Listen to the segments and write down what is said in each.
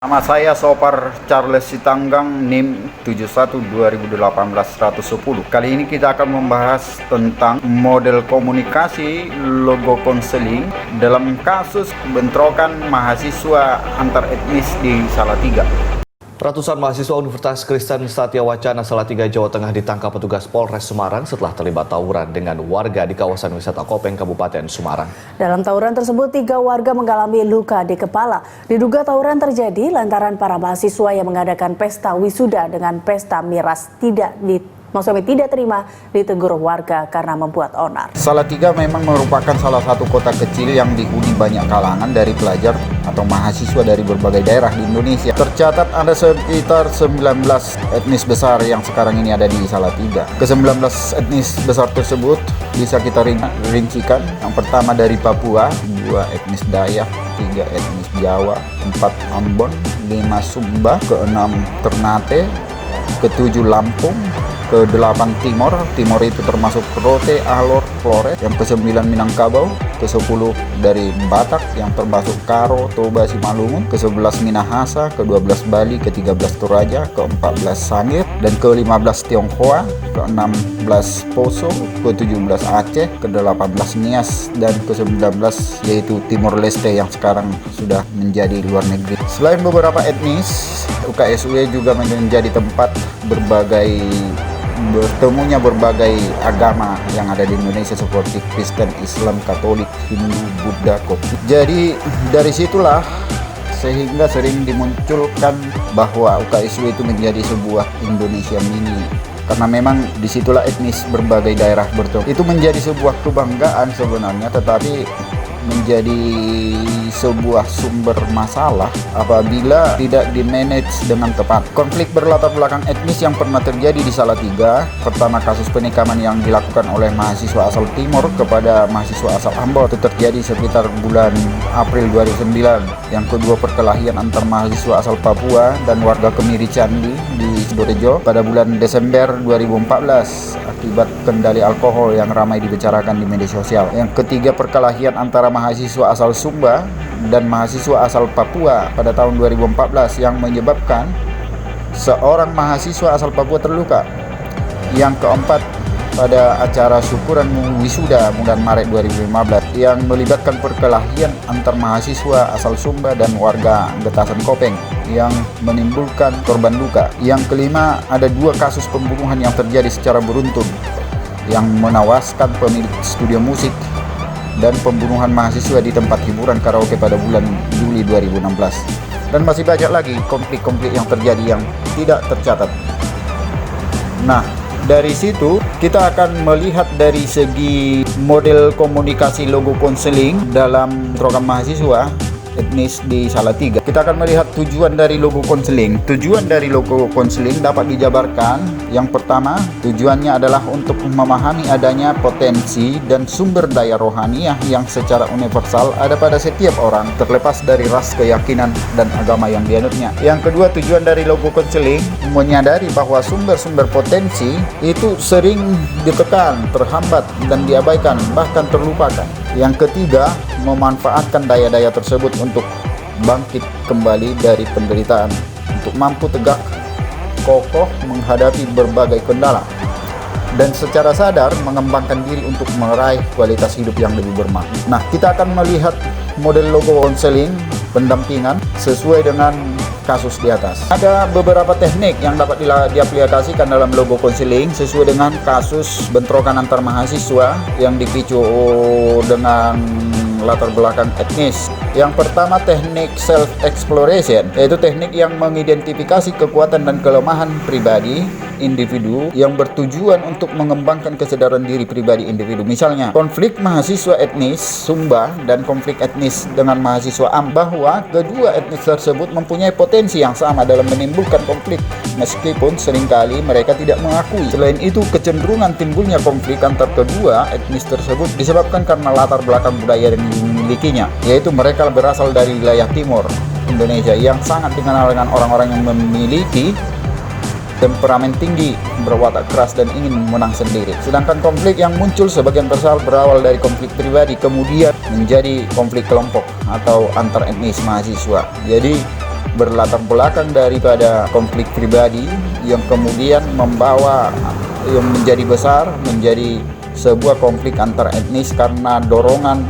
Nama saya Sopar Charles Sitanggang, NIM 71/2018-110. Kali ini kita akan membahas tentang model komunikasi logo konseling dalam kasus bentrokan mahasiswa antar etnis di Salatiga. Ratusan mahasiswa Universitas Kristen Satya Wacana Salatiga, Jawa Tengah ditangkap petugas Polres Semarang setelah terlibat tawuran dengan warga di kawasan wisata Kopeng, Kabupaten Semarang. Dalam tawuran tersebut, 3 warga mengalami luka di kepala. Diduga tawuran terjadi lantaran para mahasiswa yang mengadakan pesta wisuda dengan pesta miras tidak terima ditegur warga karena membuat onar. Salatiga memang merupakan salah satu kota kecil yang dihuni banyak kalangan dari pelajar atau mahasiswa dari berbagai daerah di Indonesia. Tercatat ada sekitar 19 etnis besar yang sekarang ini ada di Salatiga. Ke-19 etnis besar tersebut bisa kita rincikan. Yang pertama dari Papua, 2 etnis Dayak, 3 etnis Jawa, 4 Ambon, 5 Sumba, ke-6 Ternate, ke-7 Lampung, ke-8 Timor itu termasuk Rote, Alor, Flores, yang ke-9 Minangkabau, ke-10 dari Batak yang termasuk Karo, Toba, Simalungun, ke-11 Minahasa, ke-12 Bali, ke-13 Toraja, ke-14 Sangir, dan ke-15 Tionghoa, ke-16 Poso, ke-17 Aceh, ke-18 Nias, dan ke-19 yaitu Timor Leste yang sekarang sudah menjadi luar negeri. Selain beberapa etnis, UKSW juga menjadi tempat bertemunya berbagai agama yang ada di Indonesia seperti Kristen, Islam, Katolik, Hindu, Buddha, Kopti. Jadi dari situlah sehingga sering dimunculkan bahwa UKSW itu menjadi sebuah Indonesia mini. Karena memang disitulah etnis berbagai daerah bertemu. Itu menjadi sebuah kebanggaan sebenarnya, tetapi menjadi sebuah sumber masalah apabila tidak dimanage dengan tepat. Konflik berlatar belakang etnis yang pernah terjadi di Salatiga. Pertama, kasus penikaman yang dilakukan oleh mahasiswa asal Timor kepada mahasiswa asal Ambon. Itu terjadi sekitar bulan April 2009. Yang kedua, perkelahian antar mahasiswa asal Papua dan warga Kemiri Candi di Sidorejo pada bulan Desember 2014 akibat kendali alkohol yang ramai dibicarakan di media sosial. Yang ketiga, perkelahian antara mahasiswa asal Sumba dan mahasiswa asal Papua pada tahun 2014 yang menyebabkan seorang mahasiswa asal Papua terluka. Yang keempat, pada acara syukuran wisuda bulan Maret 2015 yang melibatkan perkelahian antar mahasiswa asal Sumba dan warga Getasan Kopeng yang menimbulkan korban luka. Yang kelima, ada 2 kasus pembunuhan yang terjadi secara beruntun yang menewaskan pemilik studio musik dan pembunuhan mahasiswa di tempat hiburan karaoke pada bulan Juli 2016. Dan masih banyak lagi konflik-konflik yang terjadi yang tidak tercatat. Nah, dari situ kita akan melihat dari segi model komunikasi logo konseling dalam program mahasiswa etnis di Salatiga. Kita akan melihat tujuan dari logo konseling. Tujuan dari logo konseling dapat dijabarkan. Yang pertama, tujuannya adalah untuk memahami adanya potensi dan sumber daya rohaniah yang secara universal ada pada setiap orang, terlepas dari ras, keyakinan, dan agama yang dianutnya. Yang kedua, tujuan dari logo konseling menyadari bahwa sumber-sumber potensi itu sering ditekan, terhambat, dan diabaikan, bahkan terlupakan. Yang ketiga, memanfaatkan daya-daya tersebut untuk bangkit kembali dari penderitaan, untuk mampu tegak kokoh menghadapi berbagai kendala, dan secara sadar mengembangkan diri untuk meraih kualitas hidup yang lebih bermakna. Nah, kita akan melihat model logo konseling pendampingan sesuai dengan kasus di atas. Ada beberapa teknik yang dapat diaplikasikan dalam logo konseling sesuai dengan kasus bentrokan antar mahasiswa yang dipicu dengan latar belakang etnis. Yang pertama, teknik self exploration, yaitu teknik yang mengidentifikasi kekuatan dan kelemahan pribadi individu yang bertujuan untuk mengembangkan kesadaran diri pribadi individu. Misalnya, konflik mahasiswa etnis Sumba dan konflik etnis dengan mahasiswa Ambon, bahwa kedua etnis tersebut mempunyai potensi yang sama dalam menimbulkan konflik, meskipun seringkali mereka tidak mengakui. Selain itu, kecenderungan timbulnya konflik antar kedua etnis tersebut disebabkan karena latar belakang budaya yang dimilikinya, yaitu mereka berasal dari wilayah timur Indonesia yang sangat dikenal dengan orang-orang yang memiliki temperamen tinggi, berwatak keras, dan ingin menang sendiri. Sedangkan konflik yang muncul sebagian besar berawal dari konflik pribadi, kemudian menjadi konflik kelompok atau antar etnis mahasiswa. Jadi berlatar belakang daripada konflik pribadi yang kemudian yang menjadi besar menjadi sebuah konflik antar etnis karena dorongan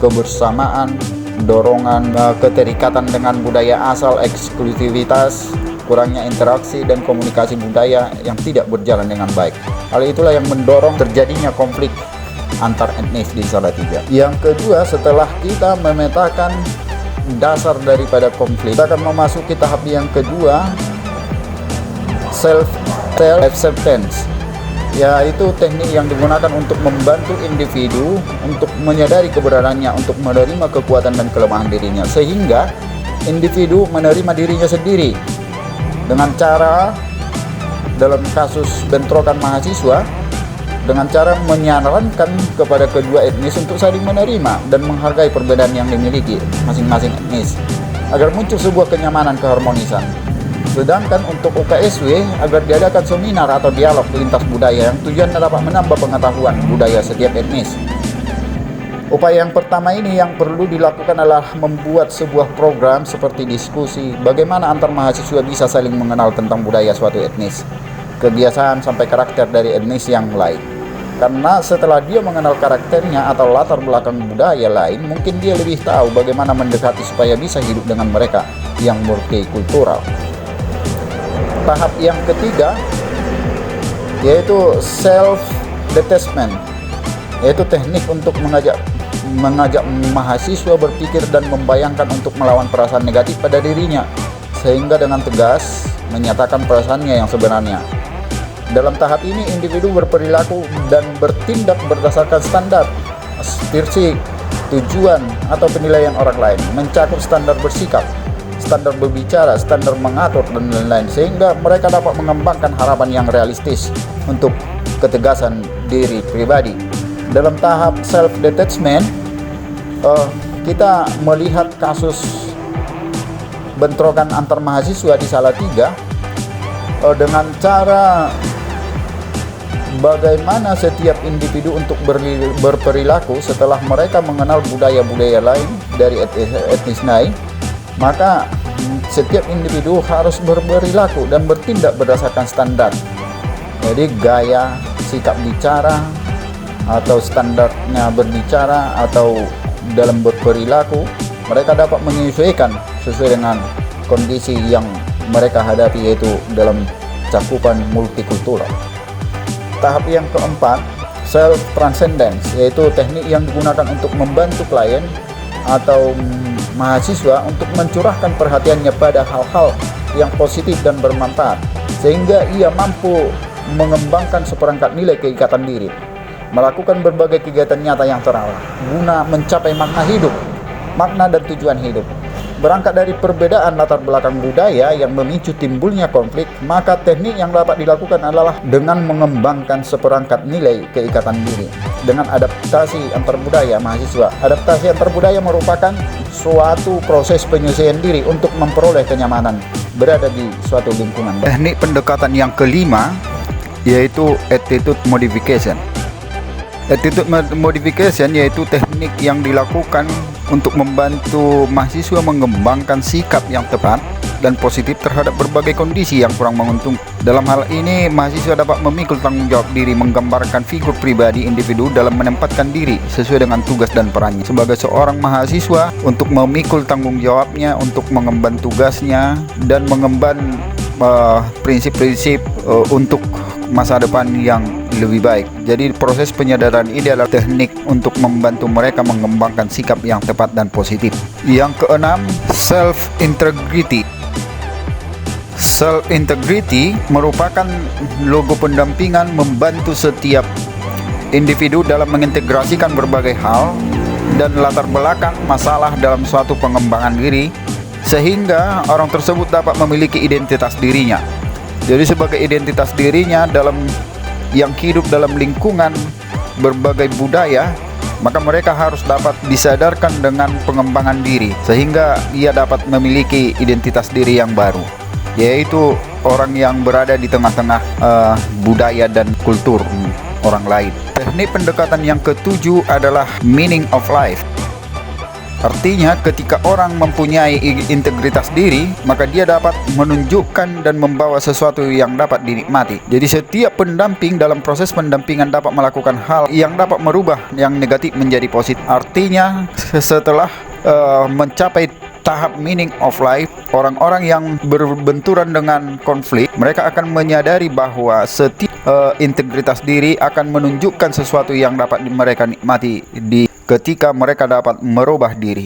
kebersamaan, dorongan keterikatan dengan budaya asal, eksklusivitas, kurangnya interaksi dan komunikasi budaya yang tidak berjalan dengan baik. Hal itulah yang mendorong terjadinya konflik antar etnis di Salatiga. Yang kedua, setelah kita memetakan dasar daripada konflik, kita akan memasuki tahap yang kedua, self acceptance, yaitu teknik yang digunakan untuk membantu individu untuk menyadari keberadaannya, untuk menerima kekuatan dan kelemahan dirinya, sehingga individu menerima dirinya sendiri dengan cara, dalam kasus bentrokan mahasiswa, dengan cara menyarankan kepada kedua etnis untuk saling menerima dan menghargai perbedaan yang dimiliki masing-masing etnis agar muncul sebuah kenyamanan keharmonisan. Sedangkan untuk UKSW agar diadakan seminar atau dialog lintas budaya yang tujuannya dapat menambah pengetahuan budaya setiap etnis. Upaya yang pertama ini yang perlu dilakukan adalah membuat sebuah program seperti diskusi bagaimana antar mahasiswa bisa saling mengenal tentang budaya suatu etnis, kebiasaan sampai karakter dari etnis yang lain. Karena setelah dia mengenal karakternya atau latar belakang budaya lain, mungkin dia lebih tahu bagaimana mendekati supaya bisa hidup dengan mereka yang multikultural. Tahap yang ketiga yaitu self-detachment, yaitu teknik untuk mengajak mahasiswa berpikir dan membayangkan untuk melawan perasaan negatif pada dirinya, sehingga dengan tegas menyatakan perasaannya yang sebenarnya. Dalam tahap ini, individu berperilaku dan bertindak berdasarkan standar, aspirasi, tujuan, atau penilaian orang lain, mencakup standar bersikap, standar berbicara, standar mengatur, dan lain-lain, sehingga mereka dapat mengembangkan harapan yang realistis untuk ketegasan diri pribadi. Dalam tahap self-detachment, kita melihat kasus bentrokan antar mahasiswa di Salatiga dengan cara bagaimana setiap individu untuk berperilaku setelah mereka mengenal budaya-budaya lain dari etnis lain, maka setiap individu harus berperilaku dan bertindak berdasarkan standar. Jadi gaya, sikap bicara, atau standarnya berbicara atau dalam berperilaku, mereka dapat menyesuaikan sesuai dengan kondisi yang mereka hadapi, yaitu dalam cakupan multikultural. Tahap yang keempat, self transcendence, yaitu teknik yang digunakan untuk membantu klien atau mahasiswa untuk mencurahkan perhatiannya pada hal-hal yang positif dan bermanfaat, sehingga ia mampu mengembangkan seperangkat nilai keikatan diri, melakukan berbagai kegiatan nyata yang terarah guna mencapai makna hidup, makna dan tujuan hidup. Berangkat dari perbedaan latar belakang budaya yang memicu timbulnya konflik, maka teknik yang dapat dilakukan adalah dengan mengembangkan seperangkat nilai keikatan diri dengan adaptasi antar budaya mahasiswa. Adaptasi antar budaya merupakan suatu proses penyesuaian diri untuk memperoleh kenyamanan berada di suatu lingkungan. Teknik pendekatan yang kelima yaitu attitude modification. Attitude modification yaitu teknik yang dilakukan untuk membantu mahasiswa mengembangkan sikap yang tepat dan positif terhadap berbagai kondisi yang kurang menguntungkan. Dalam hal ini, mahasiswa dapat memikul tanggung jawab diri, menggambarkan figur pribadi individu dalam menempatkan diri sesuai dengan tugas dan perannya sebagai seorang mahasiswa untuk memikul tanggung jawabnya untuk mengemban tugasnya dan mengemban prinsip-prinsip untuk masa depan yang lebih baik. Jadi proses penyadaran ini adalah teknik untuk membantu mereka mengembangkan sikap yang tepat dan positif. Yang keenam, self-integrity. Self-integrity merupakan logo pendampingan membantu setiap individu dalam mengintegrasikan berbagai hal dan latar belakang masalah dalam suatu pengembangan diri, sehingga orang tersebut dapat memiliki identitas dirinya. Jadi sebagai identitas dirinya yang hidup dalam lingkungan berbagai budaya, maka mereka harus dapat disadarkan dengan pengembangan diri sehingga ia dapat memiliki identitas diri yang baru, yaitu orang yang berada di tengah-tengah budaya dan kultur orang lain. Teknik pendekatan yang ketujuh adalah meaning of life. Artinya ketika orang mempunyai integritas diri, maka dia dapat menunjukkan dan membawa sesuatu yang dapat dinikmati. Jadi setiap pendamping dalam proses pendampingan dapat melakukan hal yang dapat merubah yang negatif menjadi positif. Artinya setelah mencapai tahap meaning of life, orang-orang yang berbenturan dengan konflik, mereka akan menyadari bahwa setiap integritas diri akan menunjukkan sesuatu yang dapat mereka nikmati ketika mereka dapat merubah diri.